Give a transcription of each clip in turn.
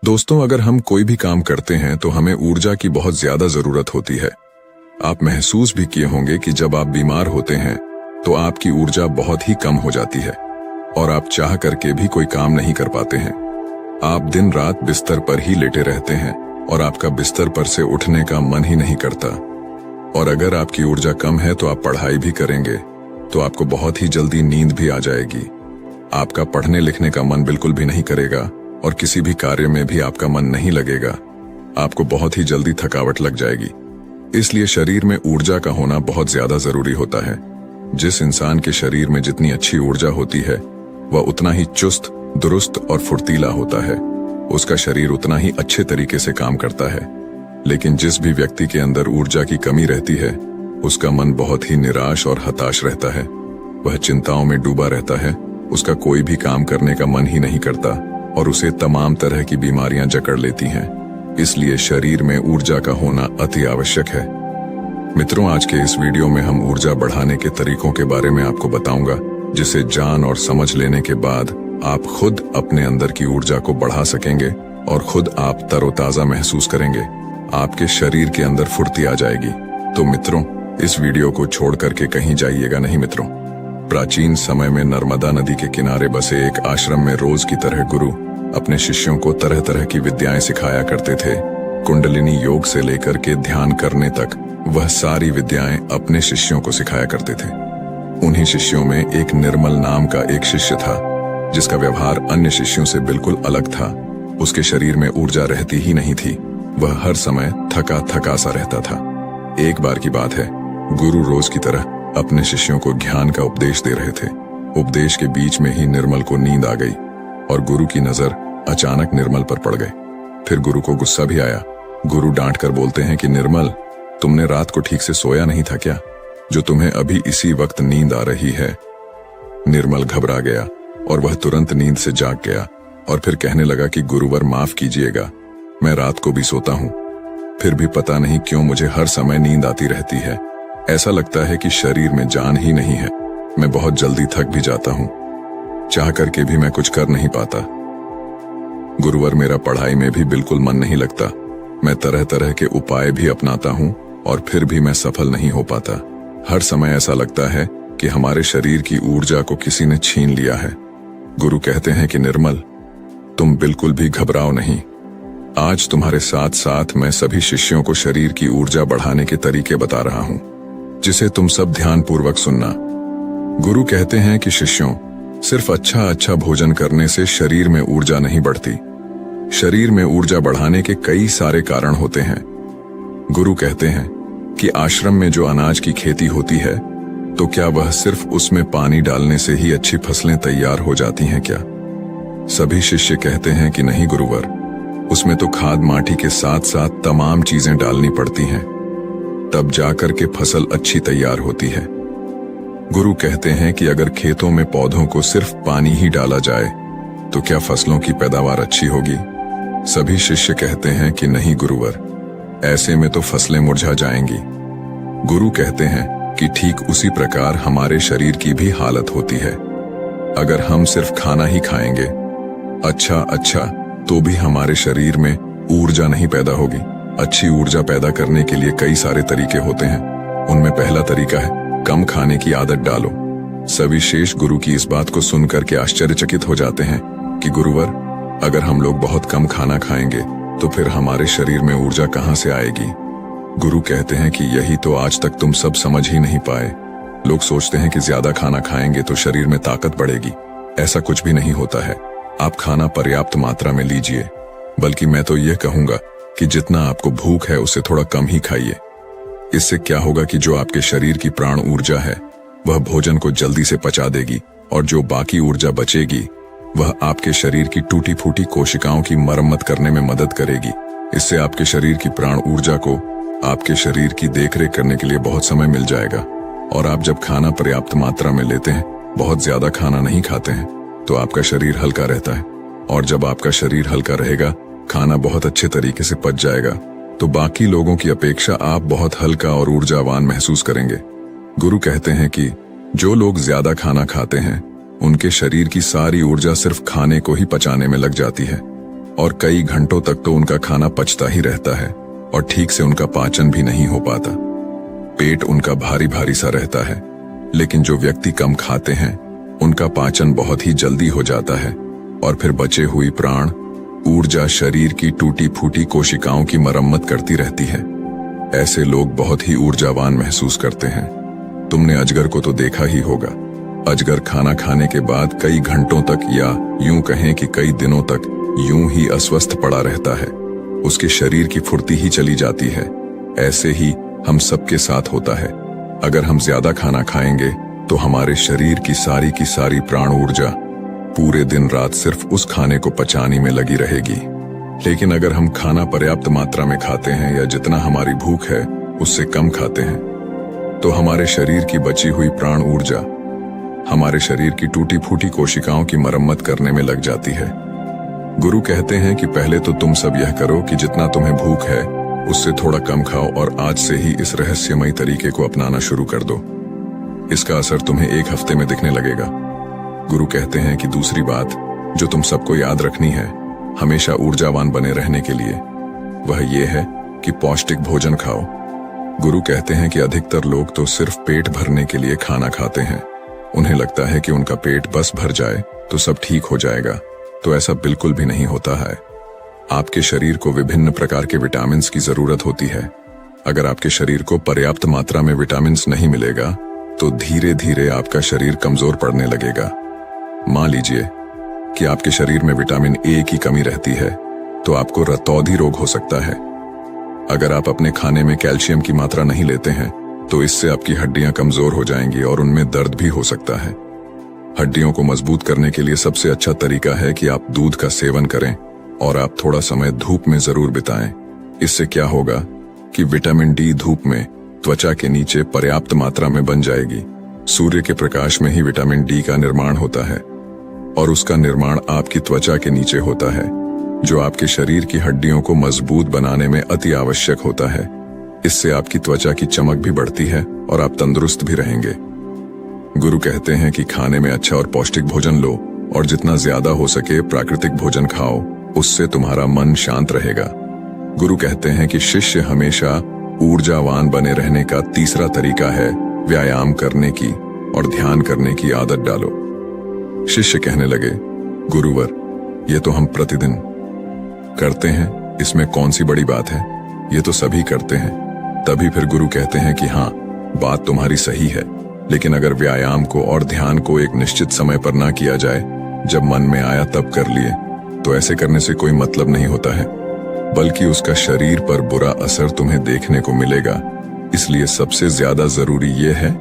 दोस्तों, अगर हम कोई भी काम करते हैं तो हमें ऊर्जा की बहुत ज्यादा जरूरत होती है। आप महसूस भी किए होंगे कि जब आप बीमार होते हैं तो आपकी ऊर्जा बहुत ही कम हो जाती है और आप चाह करके भी कोई काम नहीं कर पाते हैं। आप दिन रात बिस्तर पर ही लेटे रहते हैं और आपका बिस्तर पर से उठने का मन ही नहीं करता। और अगर आपकी ऊर्जा कम है तो आप पढ़ाई भी करेंगे तो आपको बहुत ही जल्दी नींद भी आ जाएगी। आपका पढ़ने लिखने का मन बिल्कुल भी नहीं करेगा और किसी भी कार्य में भी आपका मन नहीं लगेगा। आपको बहुत ही जल्दी थकावट लग जाएगी। इसलिए शरीर में ऊर्जा का होना बहुत ज्यादा जरूरी होता है। जिस इंसान के शरीर में जितनी अच्छी ऊर्जा होती है वह उतना ही चुस्त, दुरुस्त और फुर्तीला होता है। उसका शरीर उतना ही अच्छे तरीके से काम करता है। लेकिन जिस भी व्यक्ति के अंदर ऊर्जा की कमी रहती है उसका मन बहुत ही निराश और हताश रहता है। वह चिंताओं में डूबा रहता है। उसका कोई भी काम करने का मन ही नहीं करता और उसे तमाम तरह की बीमारियां जकड़ लेती हैं। इसलिए शरीर में ऊर्जा का होना अति आवश्यक है। मित्रों, आज के इस वीडियो में हम ऊर्जा बढ़ाने के तरीकों के बारे में आपको बताऊंगा, जिसे जान और समझ लेने के बाद आप खुद अपने अंदर की ऊर्जा को बढ़ा सकेंगे और खुद आप तरोताजा महसूस करेंगे। आपके शरीर के अंदर फुर्ती आ जाएगी। तो मित्रों, इस वीडियो को छोड़ करके कहीं जाइएगा नहीं। मित्रों, प्राचीन समय में नर्मदा नदी के किनारे बसे एक आश्रम में रोज की तरह गुरु अपने शिष्यों को तरह तरह की विद्याएं सिखाया करते थे। कुंडलिनी योग से लेकर के ध्यान करने तक वह सारी विद्याएं अपने शिष्यों को सिखाया करते थे। उन्हीं शिष्यों में एक निर्मल नाम का एक शिष्य था जिसका व्यवहार अन्य शिष्यों से बिल्कुल अलग था। उसके शरीर में ऊर्जा रहती ही नहीं थी। वह हर समय थका थका सा रहता था। एक बार की बात है, गुरु रोज की तरह अपने शिष्यों को ज्ञान का उपदेश दे रहे थे। उपदेश के बीच में ही निर्मल को नींद आ गई और गुरु की नजर अचानक निर्मल पर पड़ गई। फिर गुरु को गुस्सा भी आया। गुरु डांट कर बोलते हैं कि निर्मल, तुमने रात को ठीक से सोया नहीं था क्या, जो तुम्हें अभी इसी वक्त नींद आ रही है। निर्मल घबरा गया और वह तुरंत नींद से जाग गया और फिर कहने लगा कि गुरुवर, माफ कीजिएगा, मैं रात को भी सोता हूं, फिर भी पता नहीं क्यों मुझे हर समय नींद आती रहती है। ऐसा लगता है कि शरीर में जान ही नहीं है। मैं बहुत जल्दी थक भी जाता हूं, चाह करके भी मैं कुछ कर नहीं पाता। गुरुवर, मेरा पढ़ाई में भी बिल्कुल मन नहीं लगता। मैं तरह तरह के उपाय भी अपनाता हूं और फिर भी मैं सफल नहीं हो पाता। हर समय ऐसा लगता है कि हमारे शरीर की ऊर्जा को किसी ने छीन लिया है। गुरु कहते हैं कि निर्मल, तुम बिल्कुल भी घबराओ नहीं। आज तुम्हारे साथ साथ मैं सभी शिष्यों को शरीर की ऊर्जा बढ़ाने के तरीके बता रहा हूं, जिसे तुम सब ध्यानपूर्वक सुनना। गुरु कहते हैं कि शिष्यों, सिर्फ अच्छा भोजन करने से शरीर में ऊर्जा नहीं बढ़ती। शरीर में ऊर्जा बढ़ाने के कई सारे कारण होते हैं। गुरु कहते हैं कि आश्रम में जो अनाज की खेती होती है तो क्या वह सिर्फ उसमें पानी डालने से ही अच्छी फसलें तैयार हो जाती हैं क्या? सभी शिष्य कहते हैं कि नहीं गुरुवर, उसमें तो खाद माटी के साथ साथ तमाम चीजें डालनी पड़ती हैं, तब जाकर के फसल अच्छी तैयार होती है। गुरु कहते हैं कि अगर खेतों में पौधों को सिर्फ पानी ही डाला जाए तो क्या फसलों की पैदावार अच्छी होगी? सभी शिष्य कहते हैं कि नहीं गुरुवर, ऐसे में तो फसलें मुरझा जाएंगी। गुरु कहते हैं कि ठीक उसी प्रकार हमारे शरीर की भी हालत होती है। अगर हम सिर्फ खाना ही खाएंगे अच्छा तो भी हमारे शरीर में ऊर्जा नहीं पैदा होगी। अच्छी ऊर्जा पैदा करने के लिए कई सारे तरीके होते हैं। उनमें पहला तरीका है कम खाने की आदत डालो। सभी शेष गुरु की इस बात को सुनकर के आश्चर्यचकित हो जाते हैं कि गुरुवर, अगर हम लोग बहुत कम खाना खाएंगे तो फिर हमारे शरीर में ऊर्जा कहां से आएगी? गुरु कहते हैं कि यही तो आज तक तुम सब समझ ही नहीं पाए। लोग सोचते हैं कि ज्यादा खाना खाएंगे तो शरीर में ताकत बढ़ेगी। ऐसा कुछ भी नहीं होता है। आप खाना पर्याप्त मात्रा में लीजिए, बल्कि मैं तो यह कहूंगा कि जितना आपको भूख है उससे थोड़ा कम ही खाइए। इससे क्या होगा कि जो आपके शरीर की प्राण ऊर्जा है वह भोजन को जल्दी से पचा देगी और जो बाकी ऊर्जा बचेगी वह आपके शरीर की टूटी फूटी कोशिकाओं की मरम्मत करने में मदद करेगी। इससे आपके शरीर की प्राण ऊर्जा को आपके शरीर की देखरेख करने के लिए बहुत समय मिल जाएगा। और आप जब खाना पर्याप्त मात्रा में लेते हैं, बहुत ज्यादा खाना नहीं खाते हैं, तो आपका शरीर हल्का रहता है। और जब आपका शरीर हल्का रहेगा, खाना बहुत अच्छे तरीके से पच जाएगा, तो बाकी लोगों की अपेक्षा आप बहुत हल्का और ऊर्जावान महसूस करेंगे। गुरु कहते हैं कि जो लोग ज्यादा खाना खाते हैं उनके शरीर की सारी ऊर्जा सिर्फ खाने को ही पचाने में लग जाती है और कई घंटों तक तो उनका खाना पचता ही रहता है और ठीक से उनका पाचन भी नहीं हो पाता। पेट उनका भारी भारी सा रहता है। लेकिन जो व्यक्ति कम खाते हैं उनका पाचन बहुत ही जल्दी हो जाता है और फिर बचे हुई प्राण ऊर्जा शरीर की टूटी फूटी कोशिकाओं की मरम्मत करती रहती है। ऐसे लोग बहुत ही ऊर्जावान महसूस करते हैं। तुमने अजगर को तो देखा ही होगा। अजगर खाना खाने के बाद कई घंटों तक या यूं कहें कि कई दिनों तक यूं ही अस्वस्थ पड़ा रहता है। उसके शरीर की फुर्ती ही चली जाती है। ऐसे ही हम सबके साथ होता है। अगर हम ज्यादा खाना खाएंगे तो हमारे शरीर की सारी प्राण ऊर्जा पूरे दिन रात सिर्फ उस खाने को पचाने में लगी रहेगी। लेकिन अगर हम खाना पर्याप्त मात्रा में खाते हैं या जितना हमारी भूख है उससे कम खाते हैं तो हमारे शरीर की बची हुई प्राण ऊर्जा हमारे शरीर की टूटी फूटी कोशिकाओं की मरम्मत करने में लग जाती है। गुरु कहते हैं कि पहले तो तुम सब यह करो कि जितना तुम्हें भूख है उससे थोड़ा कम खाओ और आज से ही इस रहस्यमयी तरीके को अपनाना शुरू कर दो। इसका असर तुम्हें 1 हफ्ते में दिखने लगेगा। गुरु कहते हैं कि दूसरी बात जो तुम सबको याद रखनी है हमेशा ऊर्जावान बने रहने के लिए, वह ये है कि पौष्टिक भोजन खाओ। गुरु कहते हैं कि अधिकतर लोग तो सिर्फ पेट भरने के लिए खाना खाते हैं। उन्हें लगता है कि उनका पेट बस भर जाए तो सब ठीक हो जाएगा, तो ऐसा बिल्कुल भी नहीं होता है। आपके शरीर को विभिन्न प्रकार के विटामिन्स की जरूरत होती है। अगर आपके शरीर को पर्याप्त मात्रा में विटामिन्स नहीं मिलेगा तो धीरे धीरे आपका शरीर कमजोर पड़ने लगेगा। मान लीजिए कि आपके शरीर में विटामिन ए की कमी रहती है तो आपको रतौंधी रोग हो सकता है। अगर आप अपने खाने में कैल्शियम की मात्रा नहीं लेते हैं तो इससे आपकी हड्डियां कमजोर हो जाएंगी और उनमें दर्द भी हो सकता है। हड्डियों को मजबूत करने के लिए सबसे अच्छा तरीका है कि आप दूध का सेवन करें और आप थोड़ा समय धूप में जरूर बिताएं। इससे क्या होगा कि विटामिन डी धूप में त्वचा के नीचे पर्याप्त मात्रा में बन जाएगी। सूर्य के प्रकाश में ही विटामिन डी का निर्माण होता है और उसका निर्माण आपकी त्वचा के नीचे होता है, जो आपके शरीर की हड्डियों को मजबूत बनाने में अति आवश्यक होता है। इससे आपकी त्वचा की चमक भी बढ़ती है और आप तंदुरुस्त भी रहेंगे। गुरु कहते हैं कि खाने में अच्छा और पौष्टिक भोजन लो और जितना ज्यादा हो सके प्राकृतिक भोजन खाओ, उससे तुम्हारा मन शांत रहेगा। गुरु कहते हैं कि शिष्य हमेशा ऊर्जावान बने रहने का तीसरा तरीका है व्यायाम करने की और ध्यान करने की आदत डालो। शिष्य कहने लगे, गुरुवर, ये तो हम प्रतिदिन करते हैं, इसमें कौन सी बड़ी बात है, ये तो सभी करते हैं। तभी फिर गुरु कहते हैं कि हाँ, बात तुम्हारी सही है, लेकिन अगर व्यायाम को और ध्यान को एक निश्चित समय पर ना किया जाए, जब मन में आया तब कर लिए, तो ऐसे करने से कोई मतलब नहीं होता है, बल्कि उसका शरीर पर बुरा असर तुम्हें देखने को मिलेगा। इसलिए सबसे ज्यादा जरूरी यह है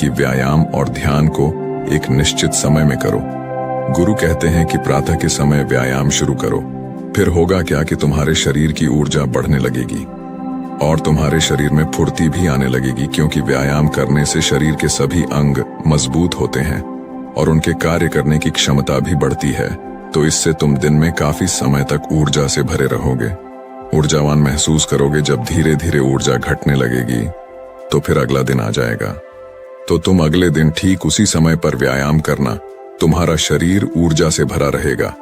कि व्यायाम और ध्यान को एक निश्चित समय में करो। गुरु कहते हैं कि प्रातः के समय व्यायाम शुरू करो, फिर होगा क्या कि तुम्हारे शरीर की ऊर्जा बढ़ने लगेगी और तुम्हारे शरीर में फुर्ती भी आने लगेगी, क्योंकि व्यायाम करने से शरीर के सभी अंग मजबूत होते हैं और उनके कार्य करने की क्षमता भी बढ़ती है। तो इससे तुम दिन में काफी समय तक ऊर्जा से भरे रहोगे। ऊर्जावान महसूस करोगे। जब धीरे धीरे ऊर्जा घटने लगेगी तो फिर अगला दिन आ जाएगा, तो तुम अगले दिन ठीक उसी समय पर व्यायाम करना, तुम्हारा शरीर ऊर्जा से भरा रहेगा।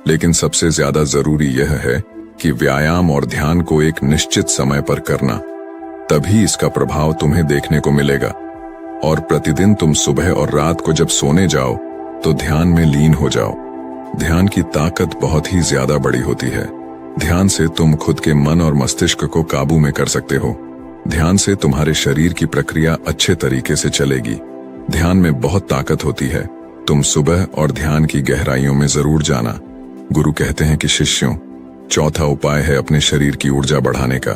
लेकिन सबसे ज्यादा जरूरी यह है कि व्यायाम और ध्यान को एक निश्चित समय पर करना, तभी इसका प्रभाव तुम्हें देखने को मिलेगा। और प्रतिदिन तुम सुबह और रात को जब सोने जाओ तो ध्यान में लीन हो जाओ। ध्यान की ताकत बहुत ही ज्यादा बड़ी होती है। ध्यान से तुम खुद के मन और मस्तिष्क को काबू में कर सकते हो। ध्यान से तुम्हारे शरीर की प्रक्रिया अच्छे तरीके से चलेगी। ध्यान में बहुत ताकत होती है। तुम सुबह और ध्यान की गहराइयों में जरूर जाना। गुरु कहते हैं कि शिष्यों, चौथा उपाय है अपने शरीर की ऊर्जा बढ़ाने का।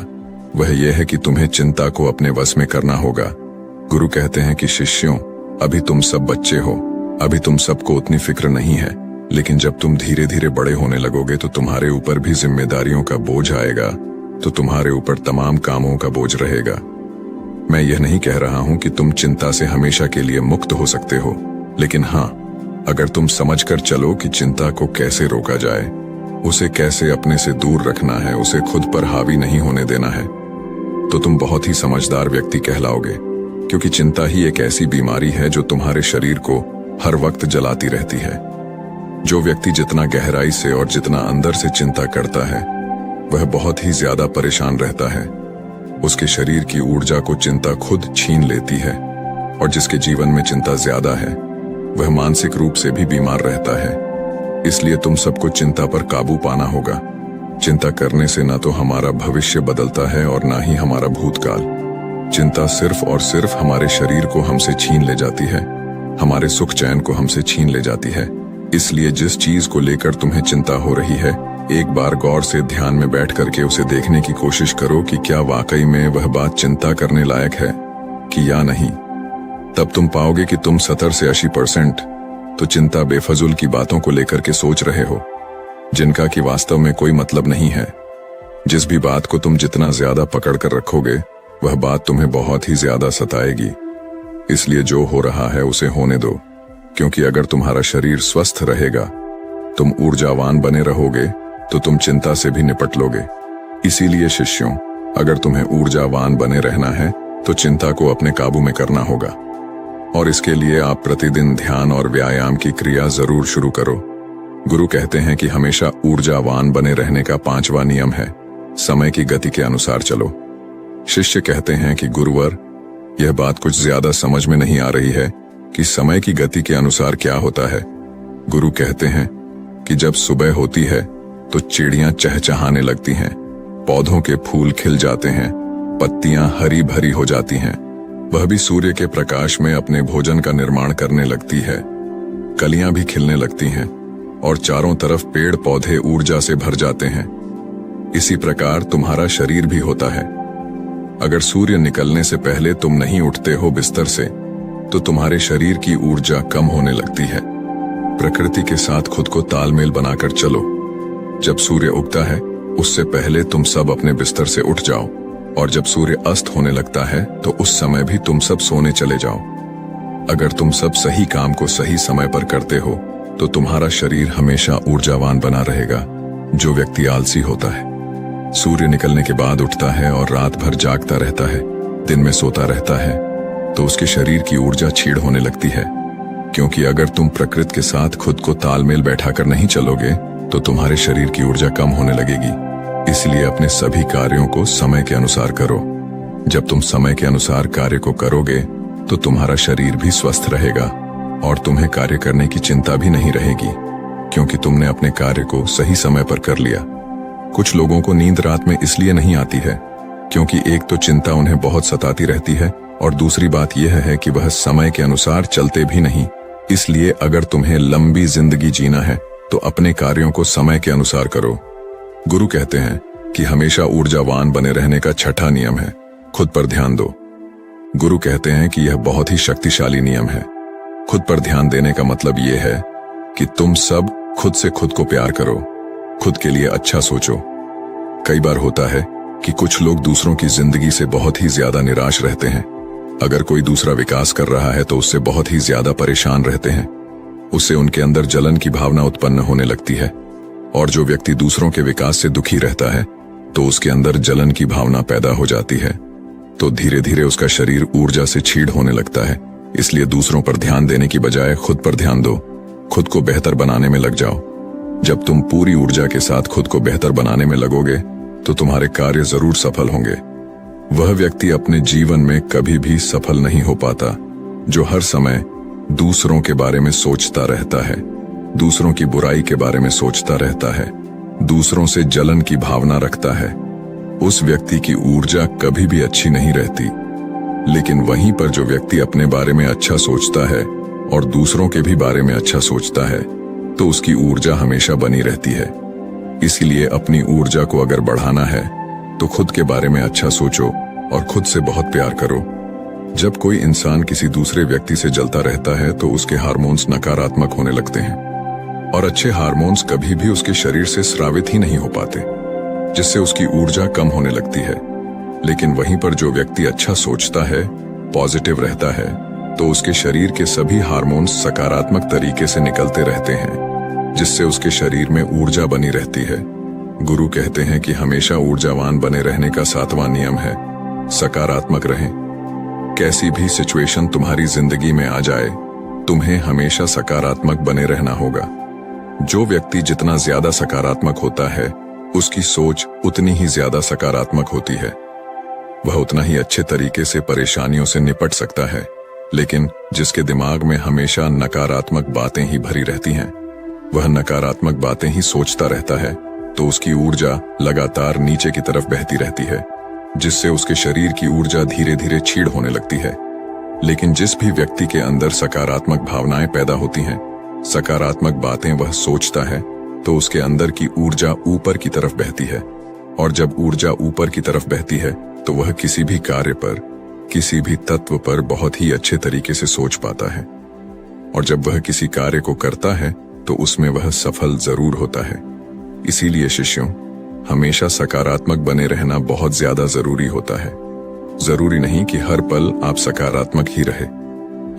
वह यह है कि तुम्हें चिंता को अपने वश में करना होगा। गुरु कहते हैं कि शिष्यों, अभी तुम सब बच्चे हो, अभी तुम सबको उतनी फिक्र नहीं है, लेकिन जब तुम धीरे धीरे बड़े होने लगोगे तो तुम्हारे ऊपर भी जिम्मेदारियों का बोझ आएगा, तो तुम्हारे ऊपर तमाम कामों का बोझ रहेगा। मैं यह नहीं कह रहा हूं कि तुम चिंता से हमेशा के लिए मुक्त हो सकते हो, लेकिन हाँ, अगर तुम समझकर चलो कि चिंता को कैसे रोका जाए, उसे कैसे अपने से दूर रखना है, उसे खुद पर हावी नहीं होने देना है, तो तुम बहुत ही समझदार व्यक्ति कहलाओगे। क्योंकि चिंता ही एक ऐसी बीमारी है जो तुम्हारे शरीर को हर वक्त जलाती रहती है। जो व्यक्ति जितना गहराई से और जितना अंदर से चिंता करता है वह बहुत ही ज्यादा परेशान रहता है। उसके शरीर की ऊर्जा को चिंता खुद छीन लेती है और जिसके जीवन में चिंता ज्यादा है वह मानसिक रूप से भी बीमार रहता है। इसलिए तुम सबको चिंता पर काबू पाना होगा। चिंता करने से ना तो हमारा भविष्य बदलता है और ना ही हमारा भूतकाल। चिंता सिर्फ और सिर्फ हमारे शरीर को हमसे छीन ले जाती है, हमारे सुख चैन को हमसे छीन ले जाती है। इसलिए जिस चीज को लेकर तुम्हें चिंता हो रही है, एक बार गौर से ध्यान में बैठ करके उसे देखने की कोशिश करो कि क्या वाकई में वह बात चिंता करने लायक है कि या नहीं। तब तुम पाओगे कि तुम 70 से 80% तो चिंता बेफजूल की बातों को लेकर के सोच रहे हो, जिनका कि वास्तव में कोई मतलब नहीं है। जिस भी बात को तुम जितना ज्यादा पकड़ कर रखोगे वह बात तुम्हें बहुत ही ज्यादा सताएगी। इसलिए जो हो रहा है उसे होने दो, क्योंकि अगर तुम्हारा शरीर स्वस्थ रहेगा, तुम ऊर्जावान बने रहोगे, तो तुम चिंता से भी निपट लोगे। इसीलिए शिष्यों, अगर तुम्हें ऊर्जावान बने रहना है तो चिंता को अपने काबू में करना होगा। और इसके लिए आप प्रतिदिन ध्यान और व्यायाम की क्रिया जरूर शुरू करो। गुरु कहते हैं कि हमेशा ऊर्जावान बने रहने का 5वां नियम है, समय की गति के अनुसार चलो। शिष्य कहते हैं कि गुरुवर, यह बात कुछ ज्यादा समझ में नहीं आ रही है कि समय की गति के अनुसार क्या होता है। गुरु कहते हैं कि जब सुबह होती है तो चिड़ियां चहचहाने लगती हैं, पौधों के फूल खिल जाते हैं, पत्तियां हरी भरी हो जाती हैं, वह भी सूर्य के प्रकाश में अपने भोजन का निर्माण करने लगती है, कलियां भी खिलने लगती हैं और चारों तरफ पेड़ पौधे ऊर्जा से भर जाते हैं। इसी प्रकार तुम्हारा शरीर भी होता है। अगर सूर्य निकलने से पहले तुम नहीं उठते हो बिस्तर से, तो तुम्हारे शरीर की ऊर्जा कम होने लगती है। प्रकृति के साथ खुद को तालमेल बनाकर चलो। जब सूर्य उगता है उससे पहले तुम सब अपने बिस्तर से उठ जाओ, और जब सूर्य अस्त होने लगता है तो उस समय भी तुम सब सोने चले जाओ। अगर तुम सब सही काम को सही समय पर करते हो तो तुम्हारा शरीर हमेशा ऊर्जावान बना रहेगा। जो व्यक्ति आलसी होता है, सूर्य निकलने के बाद उठता है और रात भर जागता रहता है, दिन में सोता रहता है, तो उसके शरीर की ऊर्जा छीड़ होने लगती है। क्योंकि अगर तुम प्रकृति के साथ खुद को तालमेल बैठाकर नहीं चलोगे तो तुम्हारे शरीर की ऊर्जा कम होने लगेगी। इसलिए अपने सभी कार्यों को समय के अनुसार करो। जब तुम समय के अनुसार कार्य को करोगे तो तुम्हारा शरीर भी स्वस्थ रहेगा और तुम्हें कार्य करने की चिंता भी नहीं रहेगी, क्योंकि तुमने अपने कार्य को सही समय पर कर लिया। कुछ लोगों को नींद रात में इसलिए नहीं आती है क्योंकि एक तो चिंता उन्हें बहुत सताती रहती है और दूसरी बात यह है कि वह समय के अनुसार चलते भी नहीं। इसलिए अगर तुम्हें लंबी जिंदगी जीना है तो अपने कार्यों को समय के अनुसार करो। गुरु कहते हैं कि हमेशा ऊर्जावान बने रहने का 6ठा नियम है, खुद पर ध्यान दो। गुरु कहते हैं कि यह बहुत ही शक्तिशाली नियम है। खुद पर ध्यान देने का मतलब यह है कि तुम सब खुद से खुद को प्यार करो, खुद के लिए अच्छा सोचो। कई बार होता है कि कुछ लोग दूसरों की जिंदगी से बहुत ही ज्यादा निराश रहते हैं। अगर कोई दूसरा विकास कर रहा है तो उससे बहुत ही ज्यादा परेशान रहते हैं। उससे उनके अंदर जलन की भावना उत्पन्न होने लगती है, और जो व्यक्ति दूसरों के विकास से दुखी रहता है तो उसके अंदर जलन की भावना पैदा हो जाती है। तो धीरे धीरे उसका शरीर ऊर्जा से छीड़ होने लगता है। इसलिए दूसरों पर ध्यान देने की बजाय खुद पर ध्यान दो, खुद को बेहतर बनाने में लग जाओ। जब तुम पूरी ऊर्जा के साथ खुद को बेहतर बनाने में लगोगे तो तुम्हारे कार्य जरूर सफल होंगे। वह व्यक्ति अपने जीवन में कभी भी सफल नहीं हो पाता जो हर समय दूसरों के बारे में सोचता रहता है, दूसरों की बुराई के बारे में सोचता रहता है, दूसरों से जलन की भावना रखता है। उस व्यक्ति की ऊर्जा कभी भी अच्छी नहीं रहती। लेकिन वहीं पर जो व्यक्ति अपने बारे में अच्छा सोचता है और दूसरों के भी बारे में अच्छा सोचता है तो उसकी ऊर्जा हमेशा बनी रहती है। इसलिए अपनी ऊर्जा को अगर बढ़ाना है तो खुद के बारे में अच्छा सोचो और खुद से बहुत प्यार करो। जब कोई इंसान किसी दूसरे व्यक्ति से जलता रहता है तो उसके हार्मोन्स नकारात्मक होने लगते हैं और अच्छे हार्मोन्स कभी भी उसके शरीर से स्रावित ही नहीं हो पाते, जिससे उसकी ऊर्जा कम होने लगती है। लेकिन वहीं पर जो व्यक्ति अच्छा सोचता है, पॉजिटिव रहता है, तो उसके शरीर के सभी हार्मोन्स सकारात्मक तरीके से निकलते रहते हैं, जिससे उसके शरीर में ऊर्जा बनी रहती है। गुरु कहते हैं कि हमेशा ऊर्जावान बने रहने का 7वां नियम है, सकारात्मक रहें। कैसी भी सिचुएशन तुम्हारी जिंदगी में आ जाए, तुम्हें हमेशा सकारात्मक बने रहना होगा। जो व्यक्ति जितना ज्यादा सकारात्मक होता है उसकी सोच उतनी ही ज्यादा सकारात्मक होती है। वह उतना ही अच्छे तरीके से परेशानियों से निपट सकता है। लेकिन जिसके दिमाग में हमेशा नकारात्मक बातें ही भरी रहती हैं, वह नकारात्मक बातें ही सोचता रहता है, तो उसकी ऊर्जा लगातार नीचे की तरफ बहती रहती है, जिससे उसके शरीर की ऊर्जा धीरे धीरे क्षीण होने लगती है। लेकिन जिस भी व्यक्ति के अंदर सकारात्मक भावनाएं पैदा होती हैं, सकारात्मक बातें वह सोचता है, तो उसके अंदर की ऊर्जा ऊपर की तरफ बहती है। और जब ऊर्जा ऊपर की तरफ बहती है तो वह किसी भी कार्य पर, किसी भी तत्व पर बहुत ही अच्छे तरीके से सोच पाता है। और जब वह किसी कार्य को करता है तो उसमें वह सफल जरूर होता है। इसीलिए शिष्यों, हमेशा सकारात्मक बने रहना बहुत ज्यादा जरूरी होता है। जरूरी नहीं कि हर पल आप सकारात्मक ही रहे,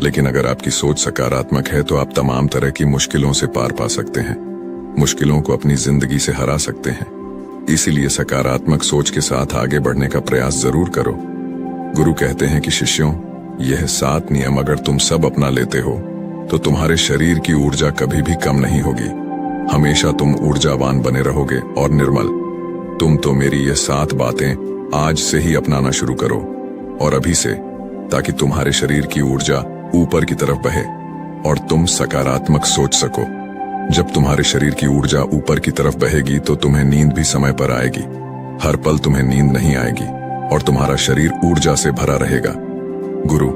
लेकिन अगर आपकी सोच सकारात्मक है तो आप तमाम तरह की मुश्किलों से पार पा सकते हैं, मुश्किलों को अपनी जिंदगी से हरा सकते हैं। इसीलिए सकारात्मक सोच के साथ आगे बढ़ने का प्रयास जरूर करो। गुरु कहते हैं कि शिष्यों, यह 7 नियम अगर तुम सब अपना लेते हो तो तुम्हारे शरीर की ऊर्जा कभी भी कम नहीं होगी। हमेशा तुम ऊर्जावान बने रहोगे और निर्मल। तुम तो मेरी ये 7 बातें आज से ही अपनाना शुरू करो, और अभी से, ताकि तुम्हारे शरीर की ऊर्जा ऊपर की तरफ बहे और तुम सकारात्मक सोच सको। जब तुम्हारे शरीर की ऊर्जा ऊपर की तरफ बहेगी तो तुम्हें नींद भी समय पर आएगी। हर पल तुम्हें नींद नहीं आएगी और तुम्हारा शरीर ऊर्जा से भरा रहेगा। गुरु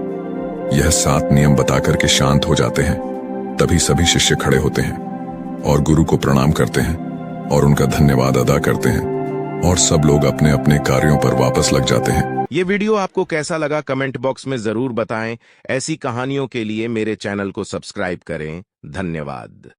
यह 7 नियम बताकर के शांत हो जाते हैं। तभी सभी शिष्य खड़े होते हैं और गुरु को प्रणाम करते हैं और उनका धन्यवाद अदा करते हैं, और सब लोग अपने अपने कार्यों पर वापस लग जाते हैं। ये वीडियो आपको कैसा लगा कमेंट बॉक्स में जरूर बताएं। ऐसी कहानियों के लिए मेरे चैनल को सब्सक्राइब करें। धन्यवाद।